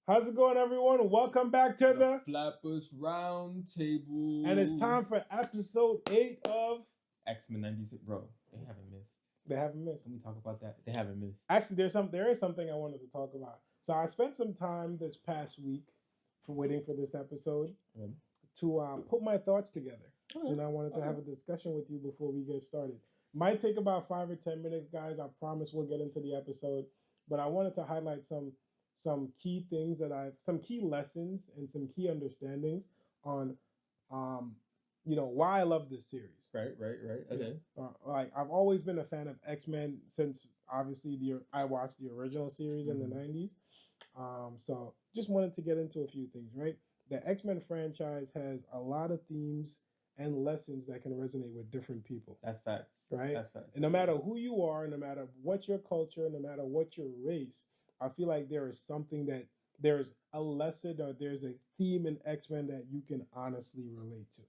How's it going, everyone? Welcome back to the Flappers Round Table. and it's time for episode 8 of X-Men 96. Bro, they haven't missed. They Haven't Missed. Let me talk about that. They haven't missed. Actually, there is something I wanted to talk about. So I spent some time this past week for waiting for this episode to put my thoughts together, and I wanted to have a discussion with you before we get started. Might take about 5 or 10 minutes, guys. I promise we'll get into the episode, but I wanted to highlight some key things some key lessons and some key understandings on um why I love this series. Right. Okay. Like I've always been a fan of X-Men since obviously I watched the original series in the 90s. So just wanted to get into a few things, right? The X-Men franchise has a lot of themes and lessons that can resonate with different people. That's facts. Right? That's facts. And no matter who you are, no matter what your culture, no matter what your race, I feel like there's a lesson or there's a theme in X-Men that you can honestly relate to.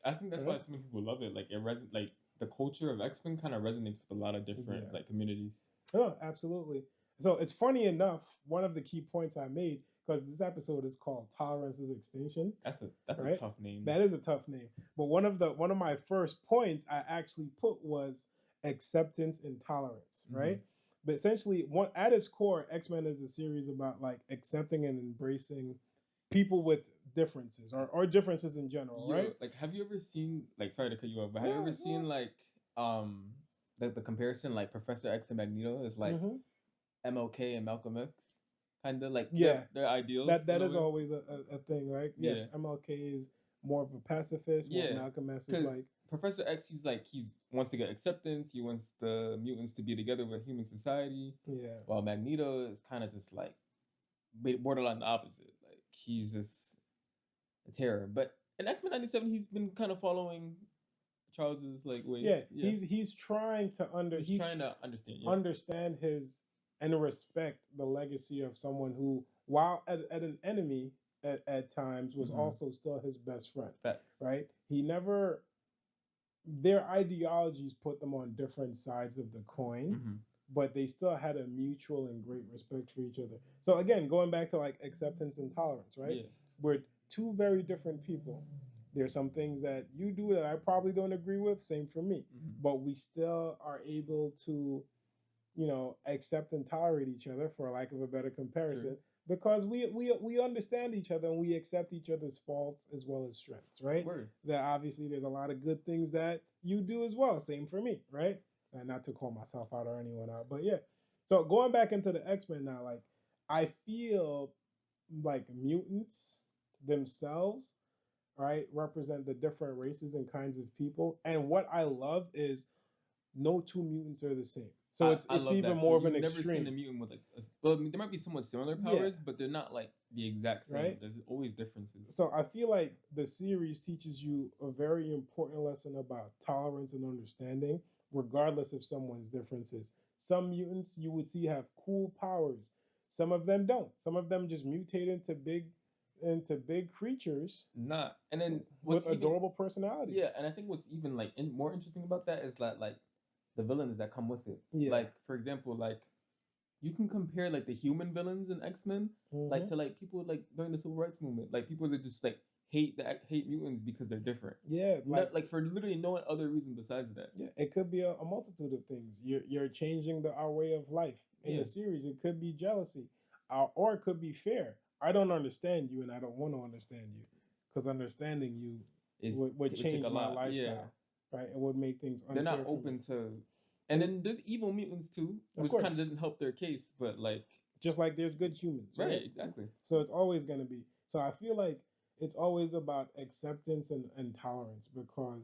I think that's why so many people love it. Like like the culture of X-Men kind of resonates with a lot of different like communities. Oh, absolutely. So it's funny enough, one of the key points I made, because this episode is called Tolerance is Extinction. That's a tough name. That is a tough name. But one of my first points I actually put was acceptance and tolerance, right? But essentially, at its core, X-Men is a series about like accepting and embracing people with differences or differences in general, right? Like, have you ever seen, like, sorry to cut you off, but have you ever seen like the comparison, like Professor X and Magneto is like MLK and Malcolm X, kind of like their ideals. That is always a thing, right? Yes, MLK is more of a pacifist. While Malcolm X is like Professor X. He wants to get acceptance. He wants the mutants to be together with human society. Yeah. While Magneto is kind of just like borderline the opposite. Like he's just a terror. But in X-Men 97, he's been kind of following Charles's like ways. Yeah. He's trying to understand his and respect the legacy of someone who, while at an enemy at times, was also still his best friend. Facts. Right? Their ideologies put them on different sides of the coin, but they still had a mutual and great respect for each other. So again, going back to like acceptance and tolerance, right? Yeah. We're two very different people. There's some things that you do that I probably don't agree with, same for me. But we still are able to, accept and tolerate each other, for lack of a better comparison, because we understand each other and we accept each other's faults as well as strengths, right? That obviously there's a lot of good things that you do as well. Same for me, right? And not to call myself out or anyone out, but yeah. So going back into the X-Men now, like I feel like mutants themselves, right, represent the different races and kinds of people. And what I love is no two mutants are the same. So it's even more of an extreme. I've never seen a mutant with there might be somewhat similar powers, but they're not like the exact same. Right? There's always differences. So I feel like the series teaches you a very important lesson about tolerance and understanding, regardless of someone's differences. Some mutants you would see have cool powers. Some of them don't. Some of them just mutate into big creatures. And then with adorable personalities. Yeah, and I think what's even like more interesting about that is that like the villains that come with it. Yeah. Like for example, like you can compare like the human villains in X-Men like to like people like during the Civil Rights Movement, like people that just like hate mutants because they're different. Yeah, like for literally no other reason besides that. Yeah, it could be a multitude of things. You're changing our way of life in the series. It could be jealousy, or it could be fear. I don't understand you, and I don't want to understand you, because understanding you would change my lifestyle, right? It would make things unfair. They're not open to. And then there's evil mutants too, which kind of doesn't help their case, but like just like there's good humans, right? Exactly. So it's always going to be. So I feel like it's always about acceptance and tolerance, because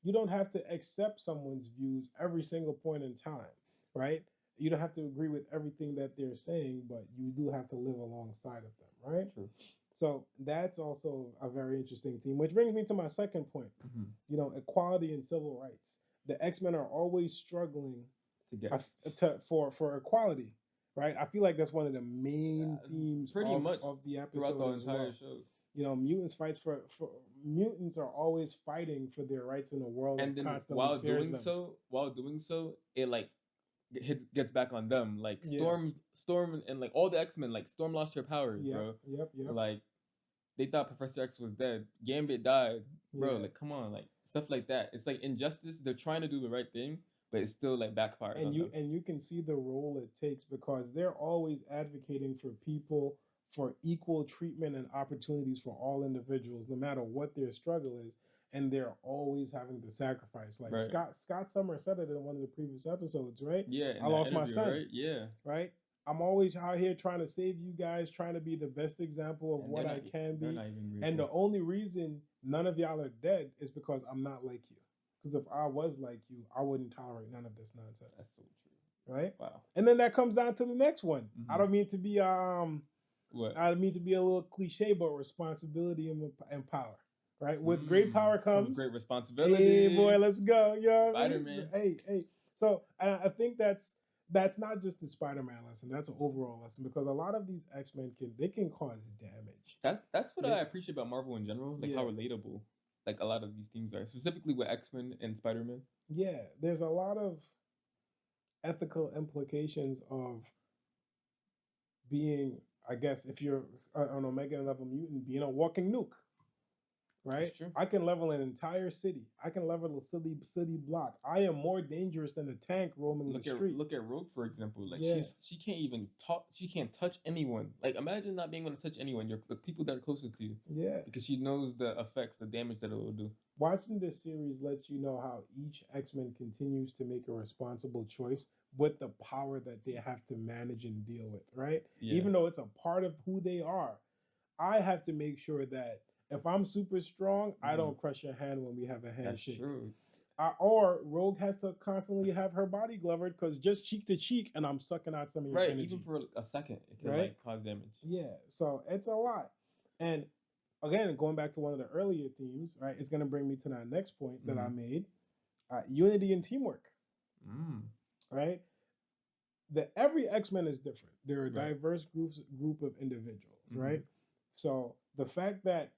you don't have to accept someone's views every single point in time, right? You don't have to agree with everything that they're saying, but you do have to live alongside of them, right? True. So that's also a very interesting theme, which brings me to my second point. Equality and civil rights. The X-Men are always struggling for equality, right? I feel like that's one of the main themes of the episode throughout the entire show. Mutants are always fighting for their rights in a world and that then constantly fears them. While doing so, it like gets back on them. Like Storm, and like all the X-Men, like Storm lost her powers, bro. Yep. Like they thought Professor X was dead. Gambit died, bro. Like come on, like stuff like that. It's like Injustice. They're trying to do the right thing, but it's still like backfired. And you can see the role it takes because they're always advocating for people for equal treatment and opportunities for all individuals, no matter what their struggle is. And they're always having to sacrifice. Like Scott Summers said it in one of the previous episodes, right? Yeah, I lost my son. Right? Yeah. Right? I'm always out here trying to save you guys, trying to be the best example of what I can be. And the only reason none of y'all are dead is because I'm not like you. Because if I was like you, I wouldn't tolerate none of this nonsense. That's so true. Right? Wow. And then that comes down to the next one. Mm-hmm. I don't mean to be I don't mean to be a little cliche, but responsibility and power. Right? With great power comes great responsibility. Hey boy, let's go. You know what Spider-Man. I mean? Hey. So I think that's not just the Spider-Man lesson. That's an overall lesson because a lot of these X-Men can cause damage. That's what I appreciate about Marvel in general, like how relatable like a lot of these themes are, specifically with X-Men and Spider-Man. Yeah, there's a lot of ethical implications of being, I guess, if you're an Omega level mutant, being a walking nuke. Right? I can level an entire city. I can level a city block. I am more dangerous than a tank roaming the street. Look at Rogue, for example. Like she can't even talk. She can't touch anyone. Like imagine not being able to touch anyone. The people that are closest to you. Yeah. Because she knows the effects, the damage that it will do. Watching this series lets you know how each X-Men continues to make a responsible choice with the power that they have to manage and deal with. Right? Yeah. Even though it's a part of who they are, I have to make sure that if I'm super strong, I don't crush your hand when we have a handshake. That's true. Or Rogue has to constantly have her body glovered because just cheek to cheek and I'm sucking out some of your energy. Even for a second, it can like cause damage. Yeah, so it's a lot. And again, going back to one of the earlier themes, right, it's going to bring me to that next point that I made. Unity and teamwork. Right? Every X-Men is different. They're a diverse group of individuals, right? So the fact that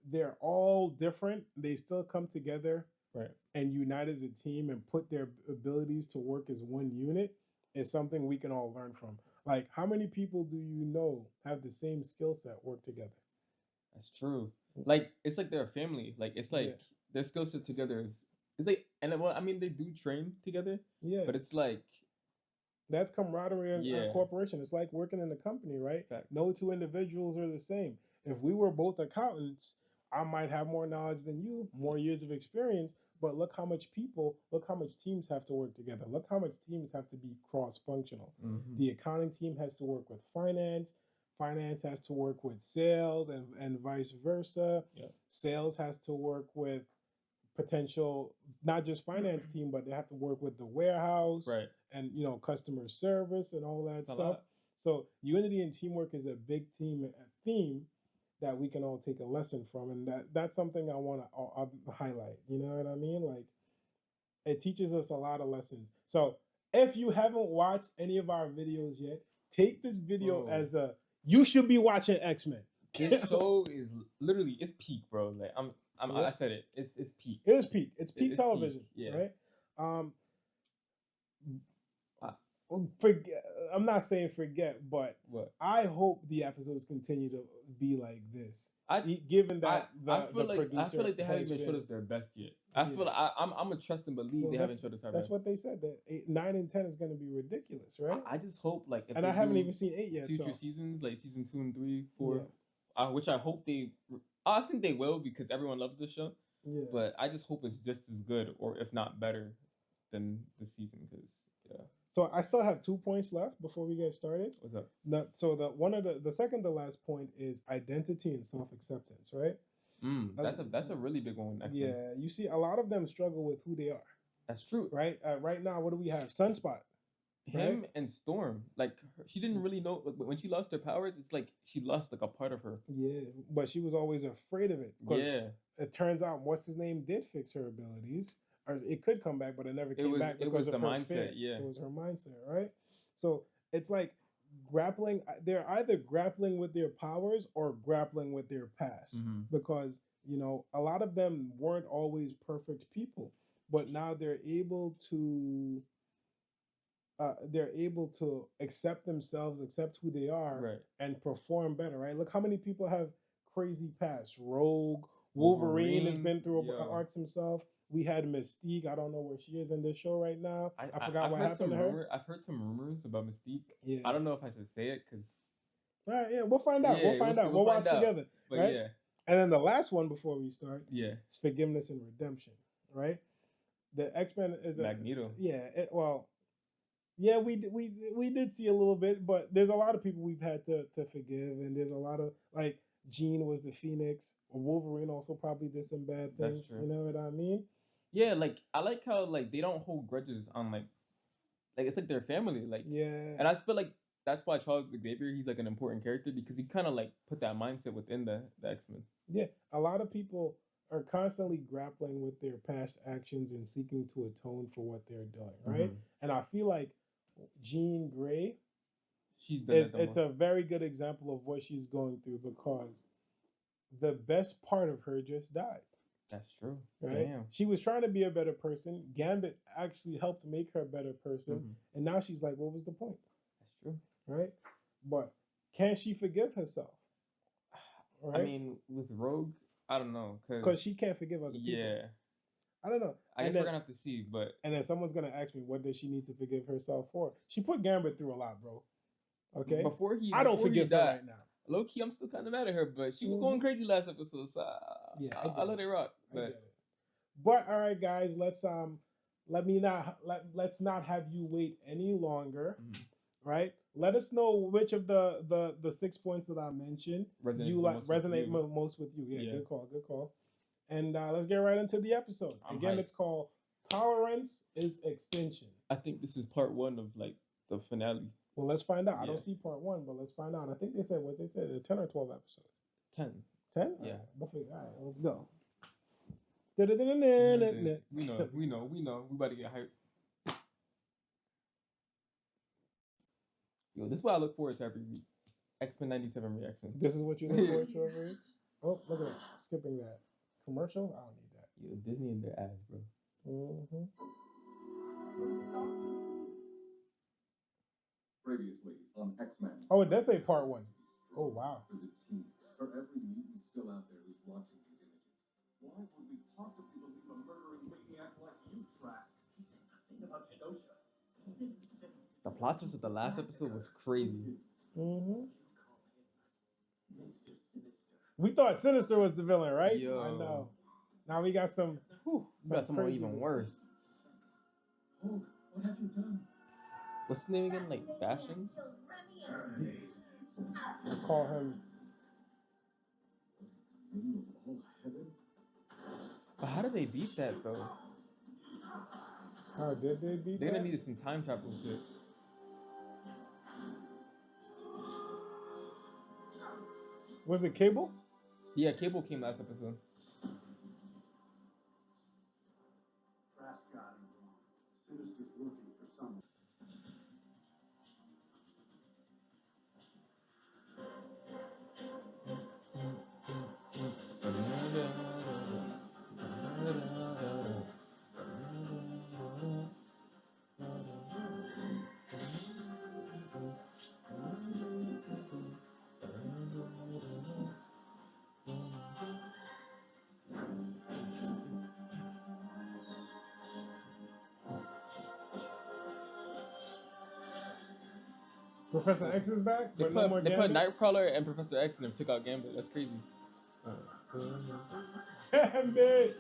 they're all different, they still come together and unite as a team and put their abilities to work as one unit is something we can all learn from. Like, how many people do you know have the same skill set work together? That's true. Like, it's like they're a family. Like, it's like their skill set together. It's like, and well, I mean, they do train together. Yeah. But it's like, that's camaraderie and cooperation. It's like working in a company, right? Fact. No two individuals are the same. If we were both accountants, I might have more knowledge than you, more years of experience, but look how much teams have to work together. Look how much teams have to be cross-functional. The accounting team has to work with finance. Finance has to work with sales and vice versa. Yeah. Sales has to work with potential, not just finance team, but they have to work with the warehouse and, customer service and all that stuff. So unity and teamwork is a big theme that we can all take a lesson from, and that's something I want to highlight. You know what I mean? Like, it teaches us a lot of lessons. So if you haven't watched any of our videos yet, take this video as you should be watching X-Men. This show is literally, it's peak, bro. Like I said it. It's peak. It is peak. It's peak television. Peak. Yeah. Right. I'm not saying forget, but I hope the episodes continue to be like this. Given that I feel like they haven't even showed us their best yet. I feel like I'm gonna trust and believe they haven't showed us our best. That's what they said. That 9 and 10 is gonna be ridiculous, right? I just hope if and I haven't even seen 8 yet. Future seasons, like season 2 and 3, 4, which I hope I think they will because everyone loves this show. Yeah. But I just hope it's just as good, or if not better, than the season. Because So I still have 2 points left before we get started. What's up? So the second to last point is identity and self-acceptance, right? That's a really big one. Actually. Yeah, you see, a lot of them struggle with who they are. That's true. Right. Right now, what do we have? Sunspot. Him and Storm. Like she didn't really know when she lost her powers. It's like she lost like a part of her. Yeah, but she was always afraid of it. Yeah. It turns out what's his name did fix her abilities. Or it could come back, but it never came back because of her mindset. Fear. Yeah, it was her mindset, right? So it's like grappling. They're either grappling with their powers or grappling with their past, because a lot of them weren't always perfect people, but now they're able to they're able to accept themselves, accept who they are, Right. and perform better. Right? Look how many people have crazy past. Rogue, Wolverine has been through arcs himself. We had Mystique. I don't know where she is in this show right now. I forgot what happened to her. I've heard some rumors about Mystique. Yeah. I don't know if I should say it because. All right, yeah, we'll find out. We'll find out. We'll watch together. But right? Yeah. And then the last one before we start. Yeah. Is forgiveness and redemption. Right. The X-Men is Magneto. Yeah, we did see a little bit, but there's a lot of people we've had to forgive, and there's a lot of like Jean was the Phoenix, or Wolverine also probably did some bad things. You know what I mean? Yeah, like I like how like they don't hold grudges on like it's like their family, like and I feel like that's why Charles Xavier, he's like an important character because he kind of like put that mindset within the X-Men. Yeah, a lot of people are constantly grappling with their past actions and seeking to atone for what they're doing, right? Mm-hmm. And I feel like Jean Grey, it's a very good example of what she's going through because the best part of her just died. That's true. Right? Damn. She was trying to be a better person. Gambit actually helped make her a better person. And now she's like, what was the point? That's true. Right? But can she forgive herself? Right? I mean, with Rogue, I don't know. Because she can't forgive other people. Yeah. I don't know. I guess we're going to have to see, but... And then someone's going to ask me, what does she need to forgive herself for? She put Gambit through a lot, bro. Okay? I don't forgive her right now. Low key, I'm still kind of mad at her, but she was going crazy last episode, so I let it rock. But all right, guys, let's not have you wait any longer. Right? Let us know which of the 6 points that I mentioned resonate most with you. Yeah, good call. And let's get right into the episode. Again, it's called Tolerance is Extinction. I think this is part 1 of like the finale. Well, let's find out. I don't see part 1, but let's find out. I think they said 10 or 12 episodes. 10. 10? Yeah. All right, let's go. We know. We about to get hyped. Yo, this is what I look forward to every week. X-Men 97 reaction. This is what you look forward to every week? Oh, look at that. Skipping that. Commercial? I don't need that. Yo, Disney in their ass, bro. Previously on X-Men. Oh, it does say part 1. Oh, wow. For every mutant still out there who's watching these images, why would we possibly believe a murdering maniac like you, Trask? He said nothing about Genosha. He didn't say. The plot twist of the last episode was crazy. We thought Sinister was the villain, right? Yo. I know. Now we got some. We got someone even worse. Oh, what have you done? What's his name again? Like Bastion? I call him. But how did they beat that though? How did they beat that? They're gonna need some time travel shit. Was it Cable? Yeah, Cable came last episode. Trask got him wrong. Sinister's working for someone. Professor X is back? They put Nightcrawler and Professor X in them, took out Gambit. That's crazy. Gambit!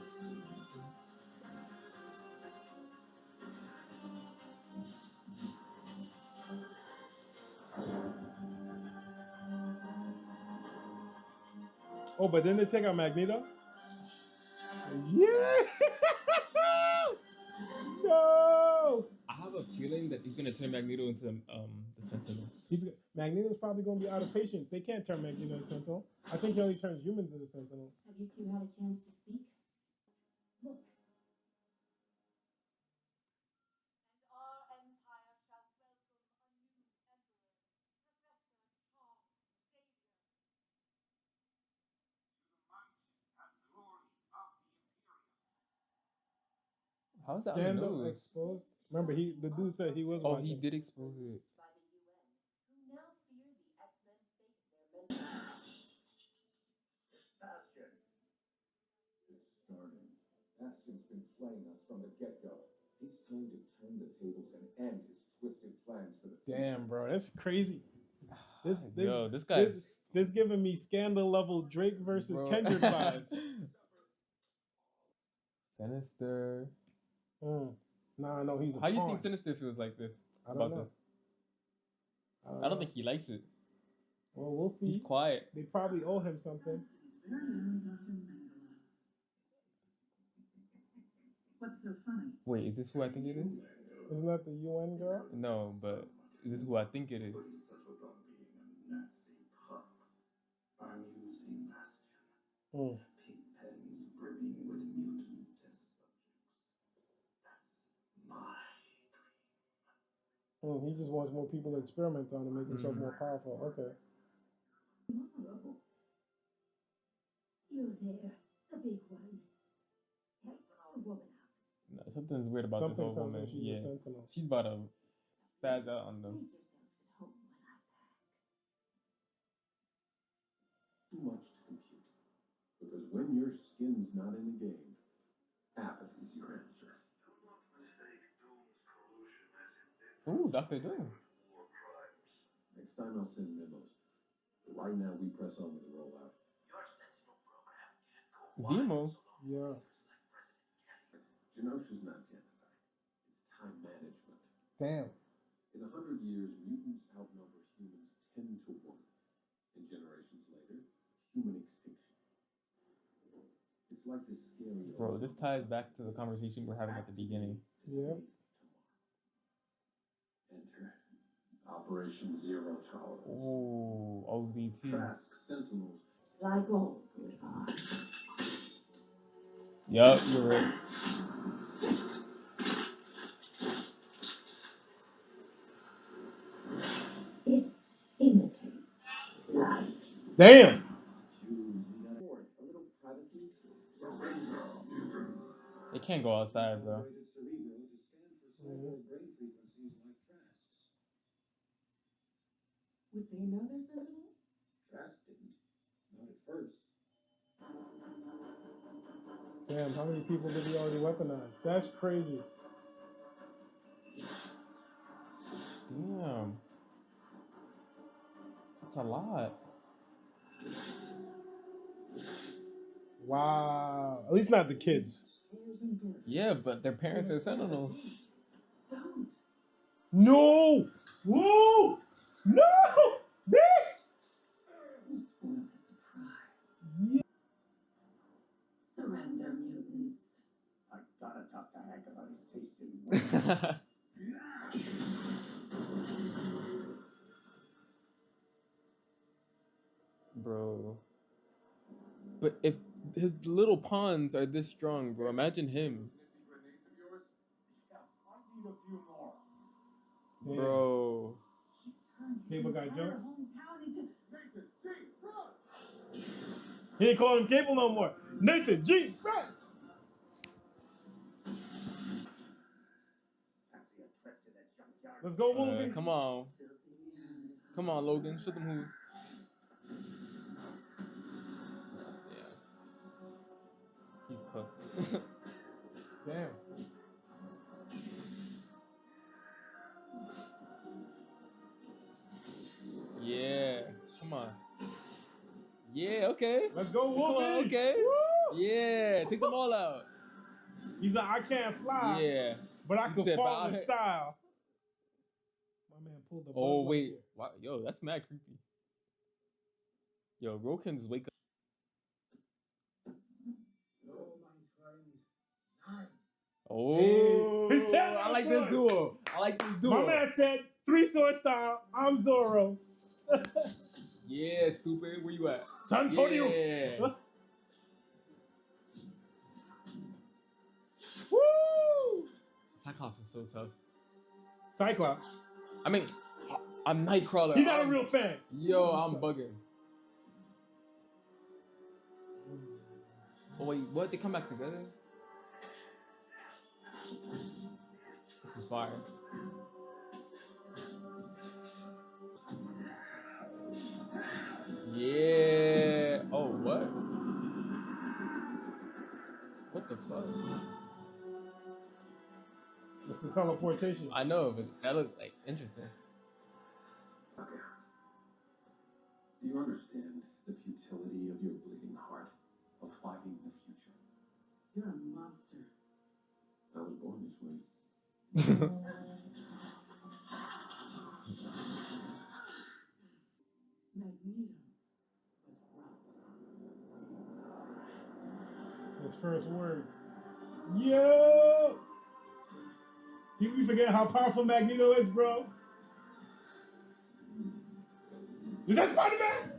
Oh, but then they take out Magneto? Yeah! No! I have a feeling that he's gonna turn Magneto into the Sentinel. Magneto's probably gonna be out of patience. They can't turn Magneto into Sentinel. I think he only turns humans into Sentinels. Have you two had a chance to speak? Look. And our empire shall welcome a new emperor, Professor Charles Xavier. How's that on the nose? Exposed? Remember, the dude said he was Oh, watching. he did expose it. by the UN, who now fear the X-Men fate of their mentor. Bastion. It's starting. Bastion's been playing us from the get-go. It's time to turn the tables and end his twisted plans for the Damn, bro, that's crazy. This guy's this giving me scandal level Drake versus bro. Kendrick vibes. Sinister. Nah, no, he's a How do you pawn. think Sinister feels like this? I don't know. I don't think he likes it. Well, we'll see. He's quiet. They probably owe him something. What's so funny? Wait, is this who I think it is? Isn't that the UN girl? No, but is this who I think it is? What is such about being a Nazi pup? I'm using Bastion. Pig pens brimming with mutant test subjects. That's my dream. He just wants more people to experiment on and make himself more powerful. Okay. Tomorrow. You there, the big one. Help an old woman out. No, something's weird about Something this old tells me woman. she's Yeah, a sentinel. she's about to spaz out on them. Make yourselves at home while I pack. Too much to compute. Because when your skin's not in the game, apathy's your answer. Ooh, Dr. Doom. Next time I'll send memos. But right now we press on with the rollout. Zemo. Yeah. Genosha's not genocide. It's time management. Damn. In 100 years, mutants outnumber humans 10 to 1. And generations later, human extinction. It's like this scary... Bro, this ties back to the conversation we're having at the beginning. Yeah. Enter Operation Zero Tolerance. Ooh, OZT. Trask Sentinels. Like all good art. Yup, you're right. It imitates life. Damn. A little privacy. They can't go outside, bro. Would they know they're sentinels? Trask didn't. Not at first. Damn, how many people did he already weaponize? That's crazy. Damn. That's a lot. Wow. At least not the kids. Yeah, but their parents are sentinels. Don't. No! Whoa! No! Bitch! Spoil the surprise. Surrender, mutants. I gotta talk to Hank about his taste in Bro. But if his little pawns are this strong, bro, imagine him. I need a few more. Bro. Cable guy jokes. Hometown into Nathan, G, run! He ain't calling him Cable no more. Nathan G. Right. Fancy a trip to the junkyard. Let's go, Wolverine. Come on. Come on, Logan. Show them who. Yeah. He's cooked. Damn. Yeah. Come on. Yeah, okay. Let's go, Come Wolverine. on, okay. Woo! Yeah, take them all out. He's like, I can't fly, Yeah. but I He can said, fall but in style. My man pulled the Oh, buzz wait. lightyear. Wow. Yo, that's mad creepy. Yo, Rokins wake up. Oh, Hey, he's tapping I out like sword. this duo. I like this duo. My man said, 3 sword style, I'm Zorro. Yeah, stupid. Where you at? San Antonio. Yeah. Woo! Cyclops is so tough. Cyclops. I mean, I'm Nightcrawler. He's not a real fan. Yo, I'm bugging. Oh wait, what? They come back together? Fire. Yeah. Oh, what? What the fuck? It's the teleportation. I know, but that looks like interesting. Do you understand the futility of your bleeding heart of fighting the future? You're a monster. I was born this way. Magneto was right. His first word. Yo! People be forgetting how powerful Magneto is, bro. Is that Spider-Man?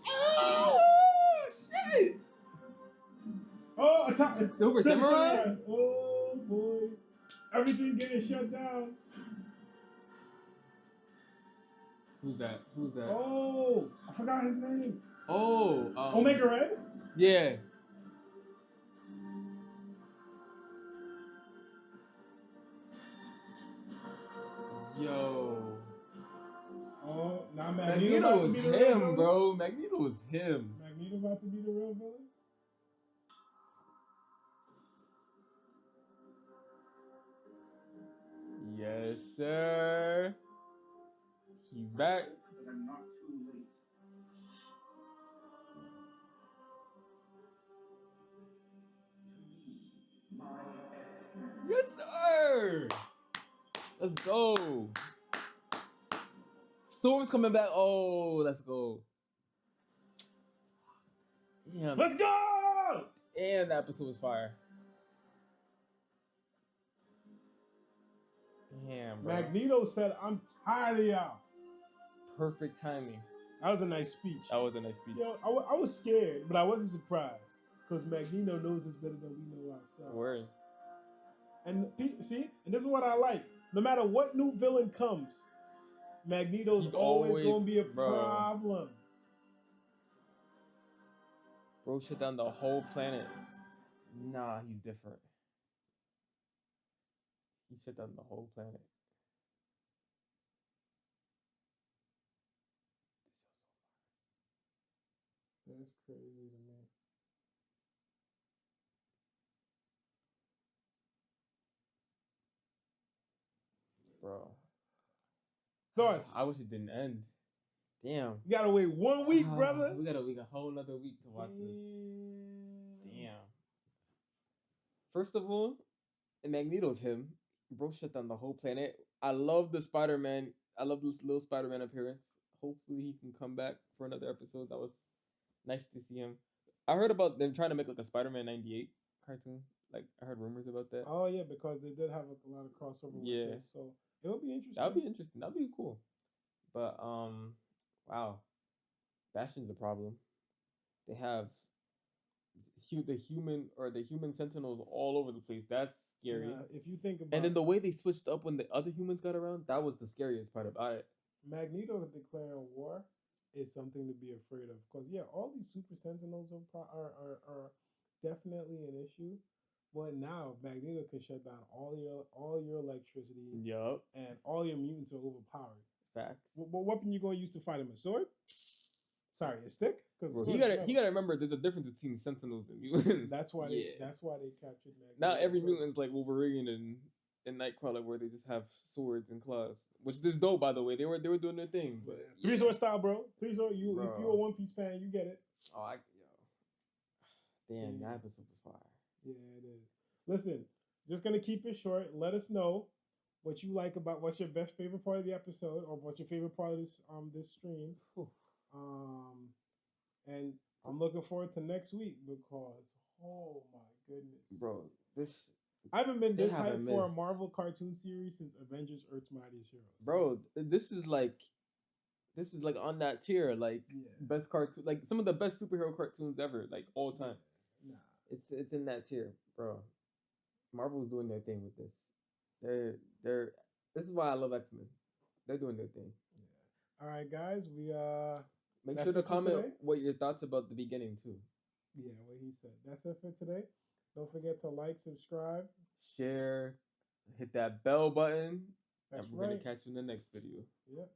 Oh shit! Oh, Silver Samurai? Oh boy. Everything getting shut down. Who's that? Who's that? Oh, I forgot his name. Oh, Omega Red? Yeah. Yo. Oh, now Magneto was him, bro. Magneto was him. Magneto about to be the real villain? Yes, sir. He's back. But I'm not too late. To me, my X-Men. Yes, sir. Let's go. Storm's coming back. Oh, let's go. Damn. Let's go! And that episode was fire. Damn, bro. Magneto said, I'm tired of y'all. Perfect timing. That was a nice speech. That was a nice speech. Yo, I was scared, but I wasn't surprised. Because Magneto knows us better than we know ourselves. Word. And see, and this is what I like. No matter what new villain comes, Magneto's He's always going to be a bro. problem. Bro shut down the whole planet. Nah, he's different. He shut down the whole planet. That's crazy to me. Bro. Thoughts? I wish it didn't end. Damn. You gotta wait 1 week, brother. We got a whole another week to watch this. Damn. First of all, Magneto's him. Bro shut down the whole planet. I love the Spider-Man. I love this little Spider-Man appearance. Hopefully he can come back for another episode. That was nice to see him. I heard about them trying to make like a Spider-Man 98 cartoon. Like I heard rumors about that. Oh yeah, because they did have a lot of crossover with this, so it'll be interesting. That'll be interesting. That'll be cool. But wow, Bastion's a problem. They have the human sentinels all over the place. That's scary. If you think about, and then the way they switched up when the other humans got around, that was the scariest part about it. Magneto declaring war is something to be afraid of. Because yeah, all these super sentinels are definitely an issue. But now Magneto can shut down all your electricity. Yup. And all your mutants are overpowered. Facts. What weapon you gonna use to fight him? A sword? Sorry, a stick? Because he gotta remember there's a difference between sentinels and mutants. That's why they captured Magneto. Not every mutant's like Wolverine and Nightcrawler where they just have swords and claws. Which is dope, by the way. They were doing their thing. But, Three sword style, bro. Three sword. If you're a One Piece fan, you get it. Oh, damn, that episode was fire. Yeah, it is. Listen, just gonna keep it short. Let us know what you like about what's your best favorite part of the episode, or what's your favorite part of this stream. And I'm looking forward to next week because oh my goodness, bro, I haven't been this hyped for a Marvel cartoon series since Avengers: Earth's Mightiest Heroes. Bro, this is like on that tier, like best cartoon, like some of the best superhero cartoons ever, like all time. Nah, it's in that tier, bro. Marvel's doing their thing with this. They're. This is why I love X-Men. They're doing their thing. Yeah. All right, guys. We Make sure to comment what your thoughts about the beginning too. Yeah, what he said. That's it for today. Don't forget to like, subscribe, share, hit that bell button. That's and we're right. gonna catch you in the next video. Yep.